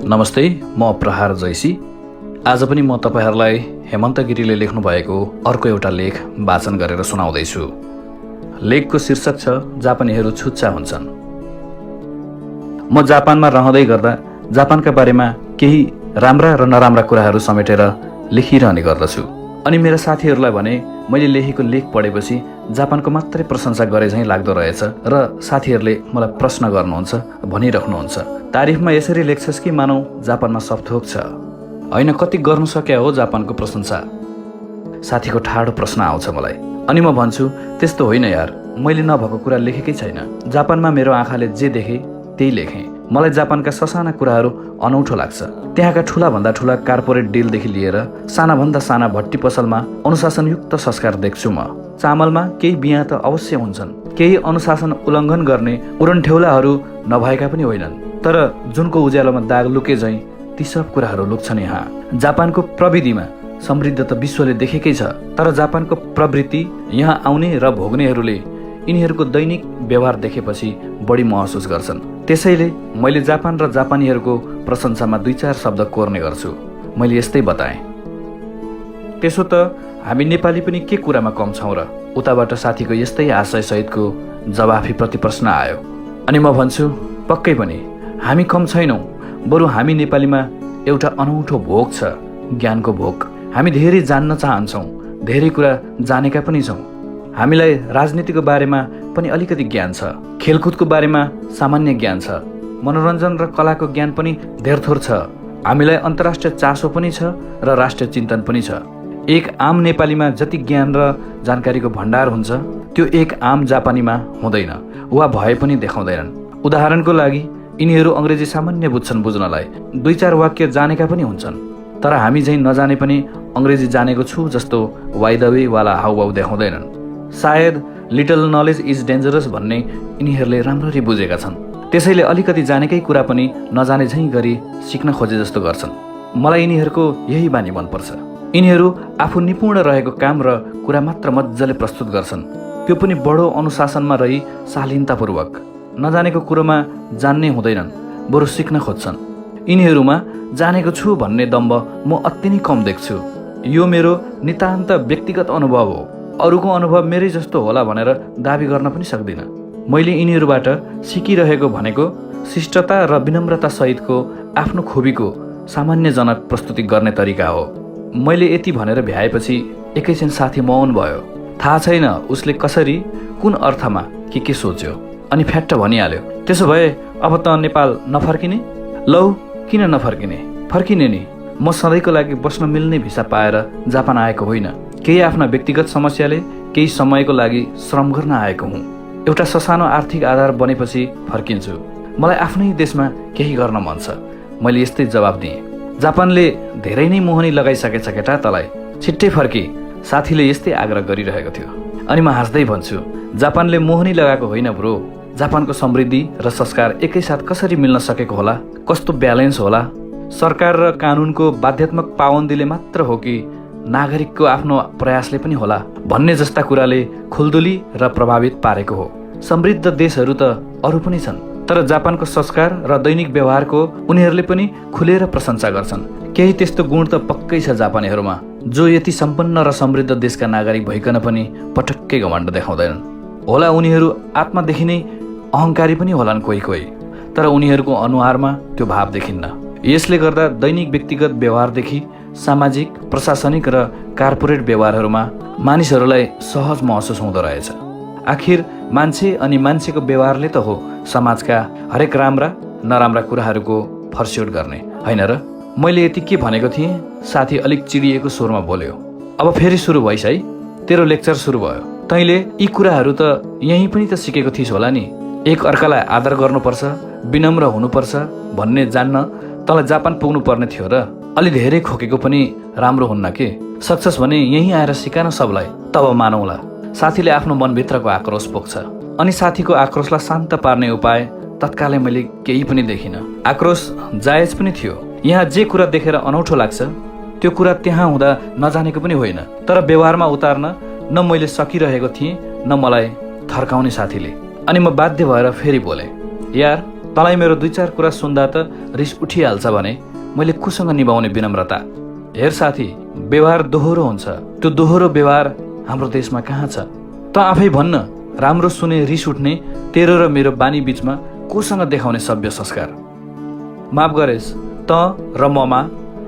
नमस्ते, म प्रहार जैसी। आज पनि म तपाईहरुलाई हेमन्त गिरीले लेख्नु भएको अर्को एउटा लेख वाचन गरेर सुनाउँदैछु। लेखको शीर्षक छ जापानीहरू छुच्चा हुन्छन्। म जापानमा रहँदै गर्दा जापानका बारेमा केही राम्रा र नराम्रा कुराहरू समेटेर लेखिरहने गर्दछु। अनि मेरा साथीहरूलाई भने मैले लेखेको लेख पढेपछि जापानको मात्रै प्रशंसा गरे झैं लाग्दो रहेछ र साथीहरूले मलाई प्रश्न गर्नुहुन्छ, भनिराख्नुहुन्छ, तारिफमा यसरी लेख्छस् कि मानौ जापानमा सब थोक छ, हैन कति गर्नु सक्या हो जापानको प्रशंसा। साथीको ठाडो प्रश्न आउँछ मलाई। अनि म भन्छु त्यस्तो होइन यार, मैले नभएको कुरा लेखेकै छैन। जापानमा मेरो आँखाले जे देखे त्यही लेखेँ। मलाई जापानका ससाना कुराहरू अनौठो लाग्छ। त्यहाँका ठुला भन्दा ठुला कार्पोरेट डिलदेखि लिएर साना भन्दा साना भट्टी पसलमा अनुशासनयुक्त संस्कार देख्छु म। चामलमा केही बिहा त अवश्य हुन्छन्, केही अनुशासन उल्लङ्घन गर्ने उडनठेउलाहरू नभएका पनि होइनन्, तर जुनको उज्यालोमा दाग लुके झैं ती सब कुराहरू लुक्छन्। यहाँ जापानको प्रविधिमा समृद्ध त विश्वले देखेकै छ, तर जापानको प्रवृत्ति यहाँ आउने र भोग्नेहरूले यिनीहरूको दैनिक व्यवहार देखेपछि बढी महसुस गर्छन्। त्यसैले मैले जापान र जापानीहरूको प्रशंसामा 2-4 शब्द कोर्ने गर्छु। मैले यस्तै बताएँ। त्यसो त हामी नेपाली पनि के कुरामा कम छौँ र? उताबाट साथीको यस्तै आशय सहितको जवाफी प्रति प्रश्न आयो। अनि म भन्छु पक्कै पनि हामी कम छैनौँ, बरु हामी नेपालीमा एउटा अनौठो भोग छ, ज्ञानको भोग। हामी धेरै जान्न चाहन्छौँ, धेरै कुरा जानेका पनि छौँ। हामीलाई राजनीतिको बारेमा पनि अलिकति ज्ञान छ, खेलकुदको बारेमा सामान्य ज्ञान छ, मनोरञ्जन र कलाको ज्ञान पनि धेर थोर छ। हामीलाई अन्तर्राष्ट्रिय चासो पनि छ र राष्ट्रिय चिन्तन पनि छ। एक आम नेपालीमा जति ज्ञान र जानकारीको भण्डार हुन्छ त्यो एक आम जापानीमा हुँदैन, वा भए पनि देखाउँदैनन्। उदाहरणको लागि यिनीहरू अङ्ग्रेजी सामान्य बुझ्छन्, बुझ्नलाई 2-4 वाक्य जानेका पनि हुन्छन्, तर हामी झैं नजाने पनि अङ्ग्रेजी जानेको छु जस्तो वाइ द वे वाला हाउभाउ देखाउँदैनन्। सायद लिटल नलेज इज डेन्जरस भन्ने यिनीहरूले राम्ररी बुझेका छन्, त्यसैले अलिकति जानेकै कुरा पनि नजाने झैं गरी सिक्न खोजे जस्तो गर्छन्। मलाई यिनीहरूको यही बानी मनपर्छ। यिनीहरू आफू निपुण रहेको काम र कुरा मात्र मजाले प्रस्तुत गर्छन्, त्यो पनि बडो अनुशासनमा रही शालीनतापूर्वक। नजानेको कुरोमा जान्ने हुँदैनन्, बरु सिक्न खोज्छन्। यिनीहरूमा जानेको छु भन्ने दम्ब म अति नै कम देख्छु। यो मेरो नितान्त व्यक्तिगत अनुभव हो, अरूको अनुभव मेरै जस्तो होला भनेर दाबी गर्न पनि सक्दिनँ। मैले यिनीहरूबाट सिकिरहेको भनेको शिष्टता र विनम्रता सहितको आफ्नो खोबीको सामान्यजनक प्रस्तुति गर्ने तरिका हो। मैले यति भनेर भ्याएपछि एकैछिन साथी मौन भयो। थाहा छैन उसले कसरी, कुन अर्थमा के सोच्यो, अनि फ्याट्ट भनिहाल्यो, त्यसो भए अब त नेपाल नफर्किने? लौ किन नफर्किने? फर्किने नि। म सधैँको लागि बस्न मिल्ने भिसा पाएर जापान आएको होइन, केही आफ्ना व्यक्तिगत समस्याले केही समयको लागि श्रम गर्न आएको हुँ। एउटा ससानो आर्थिक आधार बनेपछि फर्किन्छु। मलाई आफ्नै देशमा केही गर्न मन छ। मैले यस्तै जवाब दिएँ। जापानले धेरै नै मोहनी लगाइसकेछ केटा तँलाई, छिट्टै फर्की, साथीले यस्तै आग्रह गरिरहेको थियो। अनि म हाँस्दै भन्छु, जापानले मोहनी लगाएको होइन ब्रो। जापानको समृद्धि र संस्कार एकैसाथ कसरी मिल्न सकेको होला? कस्तो ब्यालेन्स होला? सरकार र कानुनको बाध्यात्मक पाबन्दीले मात्र हो कि नागरिकको आफ्नो प्रयासले पनि होला भन्ने जस्ता कुराले खुल्दुली र प्रभावित पारेको हो। समृद्ध देशहरू त अरू पनि छन्, तर जापानको संस्कार र दैनिक व्यवहारको उनीहरूले पनि खुलेर प्रशंसा गर्छन्। केही त्यस्तो गुण त पक्कै छ जापानीहरूमा, जो यति सम्पन्न र समृद्ध देशका नागरिक भइकन पनि पटक्कै घमण्ड देखाउँदैनन्। होला उनीहरू आत्मादेखि नै अहङ्कारी पनि होलान् कोही कोही, तर उनीहरूको अनुहारमा त्यो भाव देखिन्न। यसले गर्दा दैनिक व्यक्तिगत व्यवहारदेखि सामाजिक, प्रशासनिक र कार्पोरेट व्यवहारहरूमा मानिसहरूलाई सहज महसुस हुँदो रहेछ। आखिर मान्छे अनि मान्छेको व्यवहारले त हो समाजका हरेक राम्रा नराम्रा कुराहरूको फर्स्योट गर्ने, होइन र? मैले यति के भनेको थिएँ? साथी अलिक चिडिएको स्वरमा बोल्यो। अब फेरि सुरु भइस है, तेरो लेक्चर सुरु भयो। तैँले यी कुराहरू त यहीँ पनि त सिकेको थिइस् होला नि। एक अर्कालाई आदर गर्नुपर्छ, विनम्र हुनुपर्छ भन्ने जान्न तँलाई जापान पुग्नु पर्ने थियो र? अलि धेरै खोकेको पनि राम्रो हुन्न के? सक्छस् भने यहीँ आएर सिकान सबलाई, तब मानौला। साथीले आफ्नो मनभित्रको आक्रोश पोख्छ। अनि साथीको आक्रोशलाई शान्त पार्ने उपाय तत्कालै मैले केही पनि देखिनँ। आक्रोश जायज पनि थियो। यहाँ जे कुरा देखेर अनौठो लाग्छ त्यो कुरा त्यहाँ हुँदा नजानेको पनि होइन, तर व्यवहारमा उतार्न न मैले सकिरहेको थिएँ न मलाई थर्काउने साथीले। अनि म बाध्य भएर फेरि बोले, यार तँलाई मेरो 2-4 कुरा सुन्दा त रिस उठिहाल्छ भने मैले कोसँग निभाउने विनम्रता। हेर साथी, व्यवहार दोहोरो हुन्छ। त्यो दोहोरो व्यवहार हाम्रो देशमा कहाँ छ? त आफै भन्न, राम्रो सुने रिस उठ्ने तेरो र मेरो बानी बीचमा कोसँग देखाउने सभ्य संस्कार? माफ गरेस्, त र ममा,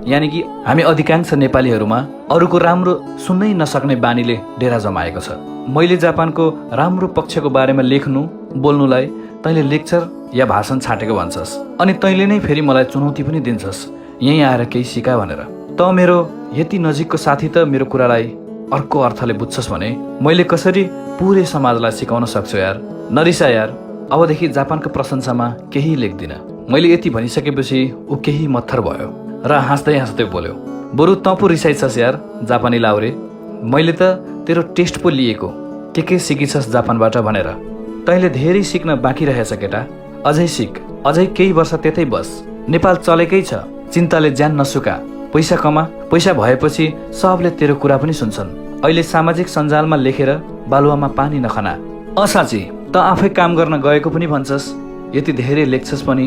यानि कि हामी अधिकांश नेपालीहरूमा अरूको राम्रो सुन्नै नसक्ने बानीले डेरा जमाएको छ। मैले जापानको राम्रो पक्षको बारेमा लेख्नु बोल्नुलाई तैँले लेक्चर या भाषण छाटेको भन्छस्, अनि तैँले नै फेरि मलाई चुनौती पनि दिन्छस् यहीँ आएर केही सिका भनेर। त मेरो यति नजिकको साथी त मेरो कुरालाई अर्को अर्थले बुझ्छस् भने मैले कसरी पुरै समाजलाई सिकाउन सक्छु यार। नरिसा यार, अबदेखि जापानको प्रशंसामा केही लेख्दिनँ। मैले यति भनिसकेपछि ऊ केही मत्थर भयो र हाँस्दै हाँस्दै बोल्यो, बरु तँ पो रिसाइछस् यार जापानी लाउरे। मैले त तेरो टेस्ट पो लिएको, के सिकिछस् जापानबाट भनेर। तैँले धेरै सिक्न बाँकी रहेछ केटा, अझै सिक, अझै केही वर्ष त्यतै बस। नेपाल चलेकै छ, चिन्ताले ज्यान नसुका, पैसा कमा। पैसा भएपछि सबले तेरो कुरा पनि सुन्छन्। अहिले सामाजिक सञ्जालमा लेखेर बालुवामा पानी नखना। साँची, त आफै काम गर्न गएको पनि भन्छस्, यति धेरै लेख्छस् पनि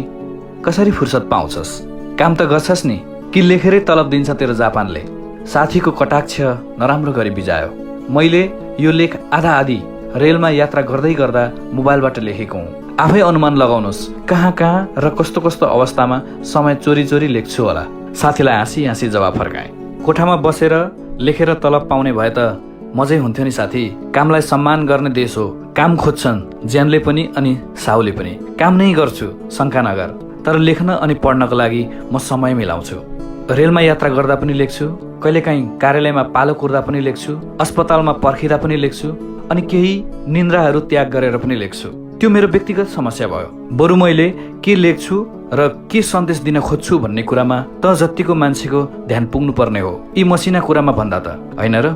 कसरी फुर्सद पाउँछस्? काम त गर्छस् नि, कि लेखेरै तलब दिन्छ तेरो जापानले? साथीको कटाक्ष नराम्रो गरी बिजायो। मैले यो लेख आधा आधी रेलमा यात्रा गर्दै गर्दा मोबाइलबाट लेखेको हुँ। आफै अनुमान लगाउनुहोस् कहाँ कहाँ र कस्तो कस्तो अवस्थामा समय चोरी चोरी लेख्छु होला। साथीलाई हाँसी हाँसी जवाब फर्काएँ, कोठामा बसेर लेखेर तलब पाउने भए त मजै हुन्थ्यो नि साथी। कामलाई सम्मान गर्ने देश हो, काम खोज्छन् ज्यानले पनि अनि साउले पनि। काम नै गर्छु, शङ्का नगर, तर लेख्न अनि पढ्नको लागि म समय मिलाउँछु। रेलमा यात्रा गर्दा पनि लेख्छु, कहिलेकाहीँ कार्यालयमा पालो कुर्दा पनि लेख्छु, अस्पतालमा पर्खिँदा पनि लेख्छु, अनि केही निन्द्राहरू त्याग गरेर पनि लेख्छु। त्यो मेरो व्यक्तिगत समस्या भयो। बरु मैले के लेख्छु र के सन्देश दिन खोज्छु भन्ने कुरामा त जतिको मान्छेको ध्यान पुग्नु पर्ने हो, यी मसिना कुरामा भन्दा त होइन र?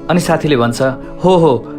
अनि साथीले भन्छ, हो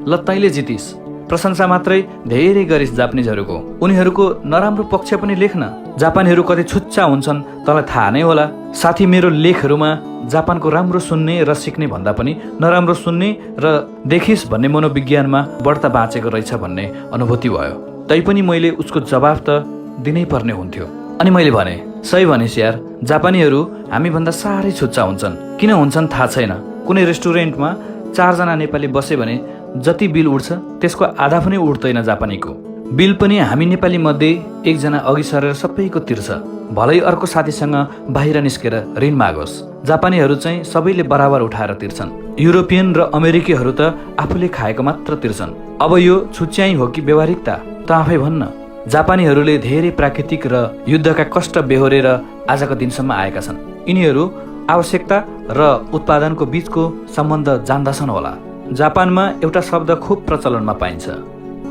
ल तैँले जितिस्, प्रशंसा मात्रै धेरै गरिस् जापानिजहरूको, उनीहरूको नराम्रो पक्ष पनि लेख्न। जापानीहरू कति छुच्चा हुन्छन् तँलाई थाहा नै होला। साथी, मेरो लेखहरूमा जापानको राम्रो सुन्ने र सिक्ने भन्दा पनि नराम्रो सुन्ने र देखिस् भन्ने मनोविज्ञानमा बढ्ता बाँचेको रहेछ भन्ने अनुभूति भयो। तैपनि मैले उसको जवाफ त दिनै पर्ने हुन्थ्यो। अनि मैले भने, सही भनिस् यार, जापानीहरू हामीभन्दा साह्रै छुच्चा हुन्छन्। किन हुन्छन् थाहा छैन। कुनै रेस्टुरेन्टमा 4 जना नेपाली बसे भने जति बिल उठ्छ त्यसको आधा पनि उठ्दैन जापानीको। बिल पनि हामी नेपाली मध्ये 1 जना अघि सरेर सबैको तिर्छ, भलै अर्को साथीसँग बाहिर निस्केर ऋण मागोस्। जापानीहरू चाहिँ सबैले बराबर उठाएर तिर्छन्। युरोपियन र अमेरिकीहरू त आफूले खाएको मात्र तिर्छन्। अब यो छुच्चाइ हो कि व्यवहारिकता त आफै भन्न। जापानीहरूले धेरै प्राकृतिक र युद्धका कष्ट बेहोरेर आजको दिनसम्म आएका छन्। यिनीहरू आवश्यकता र उत्पादनको बीचको सम्बन्ध जान्दछन् होला। जापानमा एउटा शब्द खुब प्रचलनमा पाइन्छ,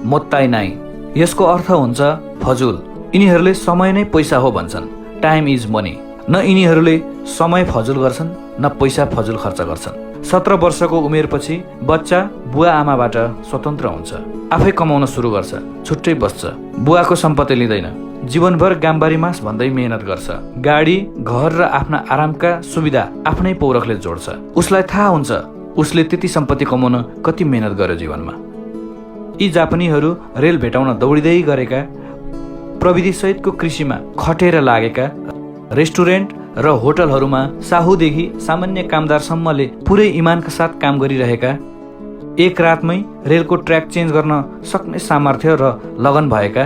मोत्ताई नाइ। यसको अर्थ हुन्छ फजुल। यिनीहरूले समय नै पैसा हो भन्छन्, टाइम इज मनी। न यिनीहरूले समय फजुल गर्छन् न पैसा फजुल खर्च गर्छन्। 17 वर्षको उमेरपछि बच्चा बुवा आमाबाट स्वतन्त्र हुन्छ, आफै कमाउन सुरु गर्छ, छुट्टै बस्छ, बुवाको सम्पत्ति लिँदैन, जीवनभर गाम्बारी मास भन्दै मेहनत गर्छ। गाडी, घर र आफ्ना आरामका सुविधा आफ्नै पौरखले जोड्छ। उसलाई थाहा हुन्छ उसले त्यति सम्पत्ति कमाउन कति मेहनत गर्यो जीवनमा। यी जापानीहरू रेल भेटाउन दौडिँदै गरेका, प्रविधि सहितको कृषिमा खटेर लागेका, रेस्टुरेन्ट र होटलहरूमा साहुदेखि सामान्य कामदारसम्मले पुरै इमानका साथ काम गरिरहेका, एक रातमै रेलको ट्र्याक चेन्ज गर्न सक्ने सामर्थ्य र लगन भएका,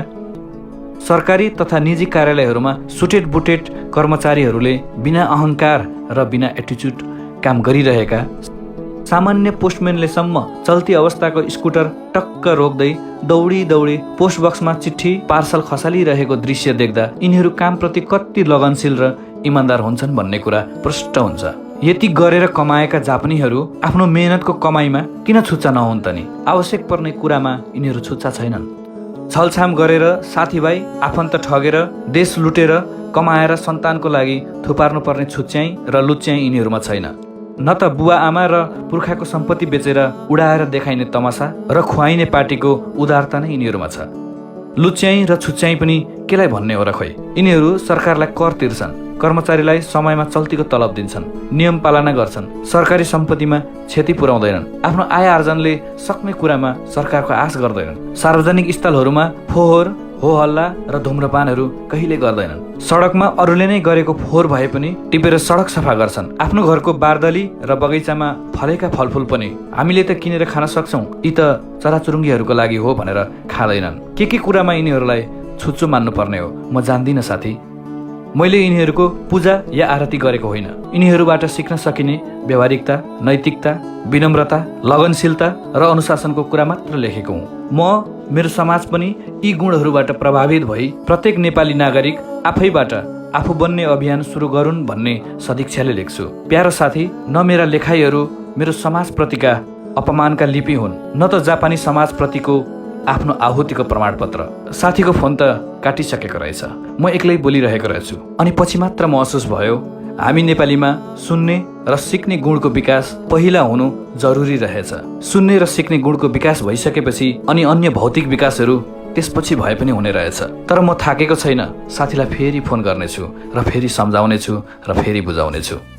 सरकारी तथा निजी कार्यालयहरूमा सुटेड बुटेड कर्मचारीहरूले बिना अहङ्कार र बिना एटिच्युड काम गरिरहेका, सामान्य पोस्टम्यानले सम्म चल्ती अवस्थाको स्कुटर टक्क रोक्दै दौडी दौडी पोस्ट बक्समा चिठी पार्सल खसालिरहेको दृश्य देख्दा यिनीहरू कामप्रति कति लगनशील र इमान्दार हुन्छन् भन्ने कुरा प्रष्ट हुन्छ। यति गरेर कमाएका जापानीहरू आफ्नो मेहनतको कमाइमा किन छुच्चा नहुन् त नि? आवश्यक पर्ने कुरामा यिनीहरू छुच्चा छैनन्। छलछाम गरेर, साथीभाइ आफन्त ठगेर, देश लुटेर कमाएर सन्तानको लागि थुपार्नु पर्ने छुच्च्याइ र लुच्च्याइ यिनीहरूमा छैन। न त बुवा आमा र पुर्खाको सम्पत्ति बेचेर उडाएर देखाइने तमासा र खुवाइने पार्टीको उदारता नै यिनीहरूमा छ। लुच्च्याइ र छुच्च्याइ पनि केलाई भन्ने हो र खोइ? यिनीहरू सरकारलाई कर तिर्छन्, कर्मचारीलाई समयमा चल्तीको तलब दिन्छन्, नियम पालना गर्छन्, सरकारी सम्पत्तिमा क्षति पुर्याउँदैनन्, आफ्नो आय आर्जनले सक्ने कुरामा सरकारको आश गर्दैनन्, सार्वजनिक स्थलहरूमा फोहोर हो हल्ला र धुम्रपानहरू कहिले गर्दैनन्। सडकमा अरूले नै गरेको फोहोर भए पनि टिपेर सडक सफा गर्छन्। आफ्नो घरको बारदली र बगैँचामा फलेका फलफुल पनि हामीले त किनेर खान सक्छौँ, यी त चराचुरुङ्गीहरूको लागि हो भनेर खाँदैनन्। के कुरामा यिनीहरूलाई छुच्चो मान्नु पर्ने हो म जान्दिनँ साथी। मैले यिनीहरूको पूजा या आरती गरेको होइन। यिनीहरूबाट सिक्न सकिने व्यावहारिकता, नैतिकता, विनम्रता, लगनशीलता र अनुशासनको कुरा मात्र लेखेको हुँ। म मेरो समाज पनि यी गुणहरूबाट प्रभावित भई प्रत्येक नेपाली नागरिक आफैबाट आफू बन्ने अभियान सुरु गरून् भन्ने सदिच्छाले लेख्छु। प्यारो साथी, न मेरा लेखाइहरू मेरो समाजप्रतिका अपमानका लिपि हुन्, न त जापानी समाजप्रतिको आफ्नो आहुतिको प्रमाणपत्र। साथीको फोन त काटिसकेको रहेछ। म एक्लै बोलिरहेको रहेछु अनि पछि मात्र महसुस भयो हामी नेपालीमा सुन्ने र सिक्ने गुणको विकास पहिला हुनु जरुरी रहेछ। सुन्ने र सिक्ने गुणको विकास भइसकेपछि अनि अन्य भौतिक विकासहरू त्यसपछि भए पनि हुने रहेछ। तर म थाकेको छैन। साथीलाई फेरि फोन गर्नेछु र फेरि सम्झाउनेछु र फेरि बुझाउनेछु।